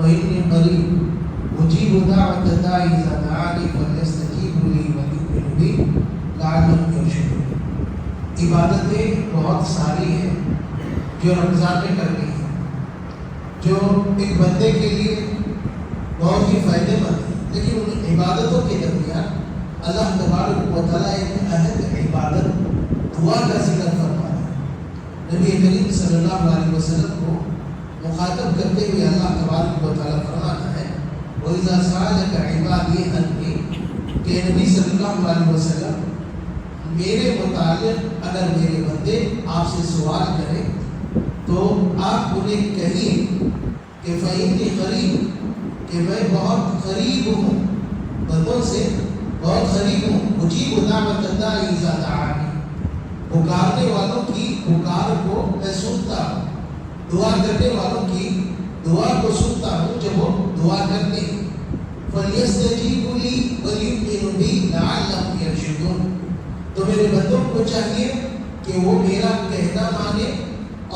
فإني قریب مجیب دعوت الداعی اذا دعانی فلیستجیبوا لی ولیؤمنوا بی لعلهم یرشدون۔ عبادتیں بہت ساری ہیں جو رمضان میں کرنی ہے، جو ایک بندے کے لیے بہت ہی فائدے مند ہے، لیکن ان عبادتوں کے درمیان اللہ تبارک و تعالیٰ ایک اہم عبادت دعا کا ذکر فرماتا ہے۔ نبی کریم صلی اللہ علیہ وسلم کو مخاطب کرتے ہوئے اللہ تبارک و تعالیٰ فرماتا ہے وَإِذَا سَأَلَكَ عِبَادِي عَنِّي، کہ نبی صلی اللہ علیہ وسلم میرے متعلق اگر میرے بندے آپ سے سوال کریں تو آپ انہیں کہیے کہ فإنی قریب، کہ میں بہت قریب ہوں، بندوں سے بہت قریب ہوں، مجیب دعوت الداعی اذا دعانی، پکارنے والوں کی پکار کو میں سنتا ہوں، دعا کرنے والوں کی دعا کو سنتا ہوں جب وہ دعا کرتے ہیں۔ فَلْيَسْتَجِيبُوا لِي وَلْيُؤْمِنُوا بِي لَعَلَّهُمْ يَرْشُدُونَ، تو میرے بندوں کو چاہیے کہ وہ میرا کہنا مانے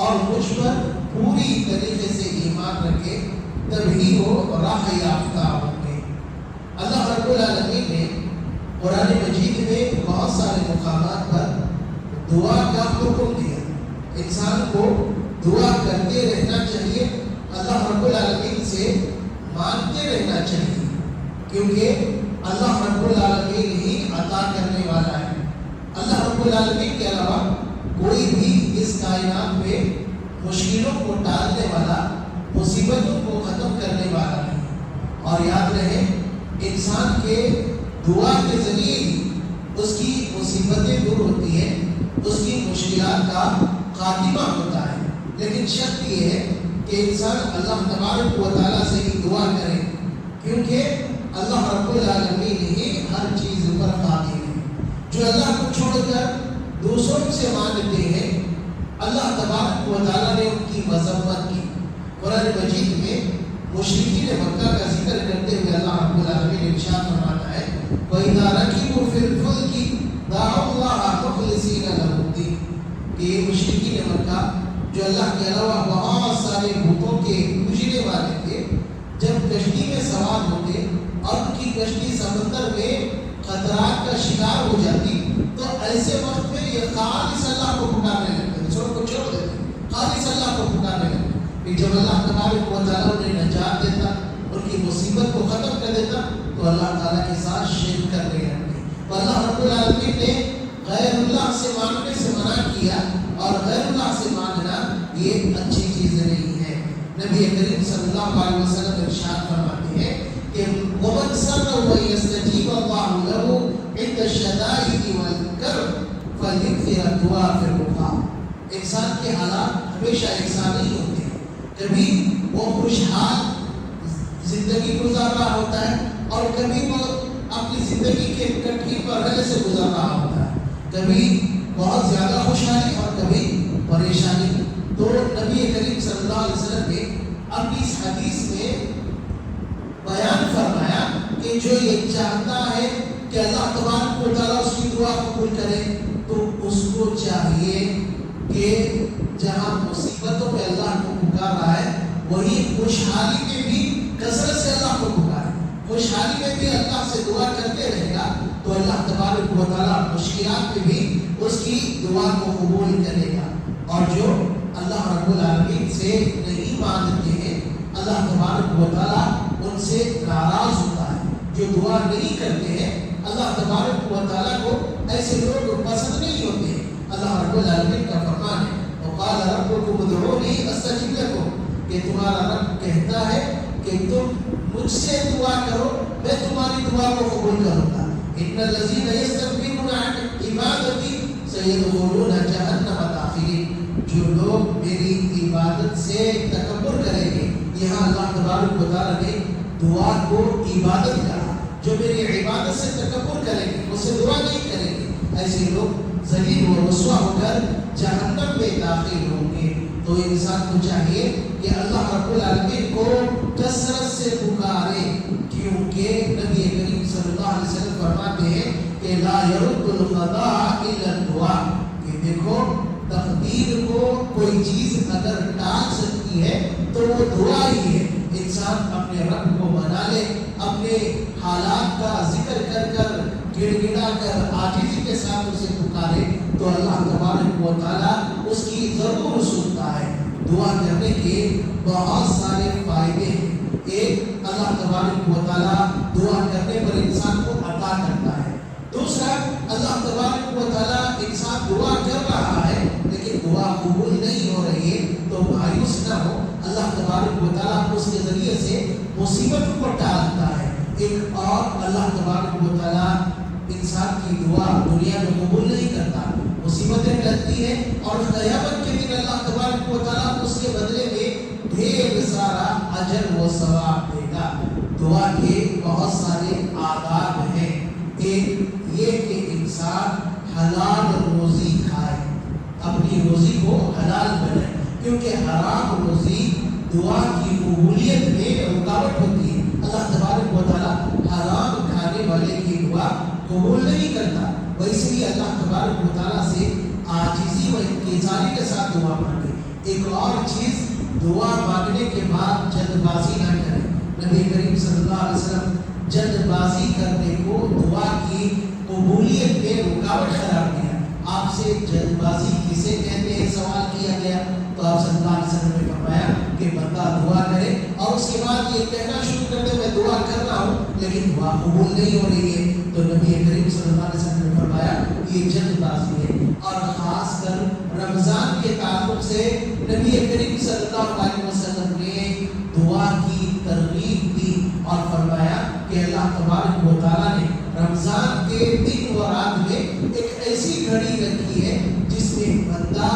اور مجھ پر پوری طریقے سے ایمان رکھے، تبھی وہ راہ یافتہ ہوں گے۔ اللہ رب العالمین نے قرآن مجید میں بہت سارے مقامات پر دعا کا حکم دیا، انسان کو دعا کرتے رہنا چاہیے، اللہ رب العالمین سے مانگتے رہنا چاہیے، کیونکہ اللہ رب العالمین ہی عطا کرنے والا ہے۔ اللہ رب العالمین کے علاوہ کوئی بھی اس کائنات میں مشکلوں کو ٹالنے والا، مصیبتوں کو ختم کرنے والا نہیں۔ اور یاد رہے انسان کے دعا کے ذریعے ہی اس کی مصیبتیں دور ہوتی ہیں، اس کی مشکلات کا خاتمہ ہوتا ہے، لیکن شرط یہ ہے کہ انسان اللہ تبارک و تعالیٰ سے ہی دعا کرے، کیونکہ اللہ رب العالمین ہی ہر چیز پر قادر ہے۔ جو اللہ کو چھوڑ کر دوسروں سے مانگتے ہیں اللہ تبارک و تعالیٰ نے ان کی مذمت کی۔ قرآن مجید میں مشرکین مکہ کا ذکر کرتے ہوئے اللہ رب العالمین ارشاد فرماتا ہے وَإِذَا رَكِبُوا فِي الْفُلْكِ دَعَوُا اللَّهَ مُخْلِصِينَ لَهُ الدِّينَ، کہ یہ مشرکین مکہ جو اللہ کے علاوہ بہت سارے بتوں کے پوجنے والے تھے، جب کشتی میں سوار ہوتے اور ان کی کشتی سمندر میں خطرات کا شکار ہو جاتی تو ایسے وقت میں یہ خالص اللہ کو پکارنے لگتے، دوسروں کو چھوڑ دیتے، خالص اللہ کو پکارنے لگتے۔ پھر جب اللہ تبارک و تعالیٰ انہیں نجات دیتا، ان کی مصیبت کو ختم کر دیتا، تو اللہ تعالیٰ کے ساتھ شرک کرنے لگتے۔ تو اللہ رب العالمین نے غیر اللہ سے مانگنے سے منع کیا، اور غیر اللہ سے مانگنا یہ اچھی چیز نہیں ہے۔ نبی کریم صلی اللہ علیہ وسلم ارشاد فرماتے ہیں کہ وَمَنْ سَرَّهُ وَيَسْتَجِيبَ اللَّهُ لَهُ عِنْدَ الشَّدَائِدِ وَالْكَرْبِ فَلْيُكْثِرْ الدُّعَاءَ فِي الرُّخَاءِ، انسان کے حالات ہمیشہ ایسا نہیں ہوتے، کبھی وہ خوشحال زندگی گزار رہا ہوتا ہے اور کبھی وہ اپنی زندگی کے کٹھی مرحلے سے گزر رہا ہوتا ہے، کبھی بہت زیادہ خوشحالی اور کبھی پریشانی۔ تو نبی کریم صلی اللہ علیہ وسلم نے اپنی اس حدیث میں بیان فرمایا کہ جو یہ چاہتا ہے کہ اللہ تبارک و تعالیٰ اس کی دعا قبول کرے تو اس کو چاہیے کہ جہاں مصیبتوں میں اللہ کو پکار رہا ہے وہی خوشحالی میں بھی کثرت سے اللہ کو پکارے، خوشحالی میں بھی اللہ سے دعا کرتے رہے گا تو اللہ تبارک و تعالیٰ مشکلات میں بھی اس کی دعا کو قبول کرے گا۔ اور جو اللہ رب العالمین سے نہیں مانگتے ہیں اللہ تبارک و تعالیٰ ان سے ناراض ہوتا ہے، جو دعا نہیں کرتے ہیں اللہ تبارک و تعالیٰ کو ایسے لوگ پسند نہیں ہوتے۔ اللہ رب العالمین کا فرمان ہے وَقَالَ رَبُّكُمُ ادْعُونِي أَسْتَجِبْ لَكُمْ، کہ تمہارا رب کہتا ہے کہ تم مجھ سے دعا کرو میں تمہاری دعا کو قبول کروں گا۔ إِنَّ الَّذِينَ يَسْتَكْبِرُونَ عَنْ عِبَادَتِي سَيَدْخُلُونَ جَهَنَّمَ دَاخِرِينَ، جو لوگ میری عبادت سے تکبر کریں گے، یہاں اللہ تبارک و تعالیٰ نے دعا کو عبادت کہا، جو میری عبادت سے تکبر کریں گے، مجھ سے دعا نہیں کریں گے، ایسے لوگ ذلیل و رسوا ہو کر جہنم میں داخل ہوں گے۔ تو انسان کو چاہیے کہ اللہ رب العالمین کو کثرت سے پکارے، کیونکہ نبی کریم صلی اللہ علیہ وسلم فرماتے ہیں کہ لا يرد القضاء الا الدعاء، کہ دیکھو تقدیر کو کوئی چیز اگر ٹال سکتی ہے تو وہ دعا ہی ہے۔ انسان اپنے رب کو منا لے، اپنے حالات کا ذکر کر کر گڑ گڑا کر عاجزی کے ساتھ اسے پکارے تو اللہ تبارک و تعالیٰ اس کی ضرور سنتا ہے۔ دعا کرنے کے بہت سارے فائدے ہیں۔ ایک، اللہ تبارک و تعالیٰ دعا کرنے پر انسان کو عطا کرتا ہے۔ دوسرا، اللہ تبارک و تعالیٰ انسان دعا کر رہا ہے لیکن دعا قبول نہیں ہو رہی ہے تو مایوس نہ ہو، اللہ تبارک و تعالیٰ اس کے ذریعے سے مصیبت کو ٹالتا ہے۔ ایک اور، اللہ تبارک و تعالیٰ انسان کی دعا دنیا میں قبول نہیں کرتا، مصیبتیں ٹلتی ہیں اور قیامت کے دن اللہ تبارک و تعالیٰ اس کے بدلے میں ڈھیر سارا اجر و ثواب دے گا۔ دعا کے بہت سارے آداب ہیں۔ ایک یہ کہ انسان حلال روزی کھائے، اپنی روزی کو حلال بنائے، کیونکہ حرام روزی دعا کی قبولیت میں رکاوٹ ہوتی ہے۔ اللہ تبارک و تعالیٰ حرام کھانے والے کی دعا قبول نہیں کرتا، ویسے ہی اللہ تبارک و تعالیٰ سے عاجزی و انکساری کے ساتھ دعا مانگے۔ ایک اور چیز، دعا مانگنے کے بعد جلد بازی نہ کریں۔ نبی کریم صلی اللہ علیہ وسلم جلد بازی کرنے کو دعا کی قبولیت میں رکاوٹ قرار دیا۔ آپ سے جلد بازی کسے کہتے ہیں سوال کیا گیا تو آپ صلی اللہ علیہ وسلم نے فرمایا کہ بندہ دعا کرے اور اس کے بعد یہ کہنا شروع کر دے میں دعا کر رہا ہوں لیکن دعا قبول نہیں ہو رہی ہے، تو نبی کریم صلی اللہ علیہ وسلم نے فرمایا یہ جلد بازی ہے۔ اور خاص کر رمضان کے تعلق سے نبی کریم صلی اللہ علیہ وسلم نے دعا کی ترغیب دی اور فرمایا کہ اللہ تبارک و تعالیٰ نے رمضان کے دن و رات میں ایک ایسی گھڑی رکھی ہے جس میں بندہ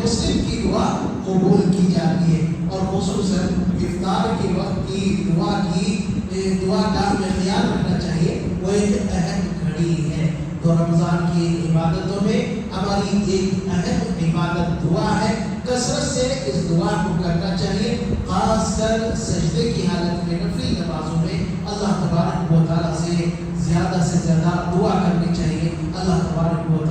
مسلم کی دعا قبول کی جاتی ہے، اور خصوصاً افطار کے وقت کی دعا کا ہمیں خیال رکھنا چاہیے، وہ ایک اہم گھڑی ہے۔ تو رمضان کی عبادتوں میں ہماری ایک اہم عبادت دعا ہے، کثرت سے اس دعا کو کرنا چاہیے، خاص کر سجدے کی حالت میں نفلی نمازوں میں اللہ تبارک و تعالیٰ سے زیادہ دعا کرنی چاہیے۔ اللہ تبارک و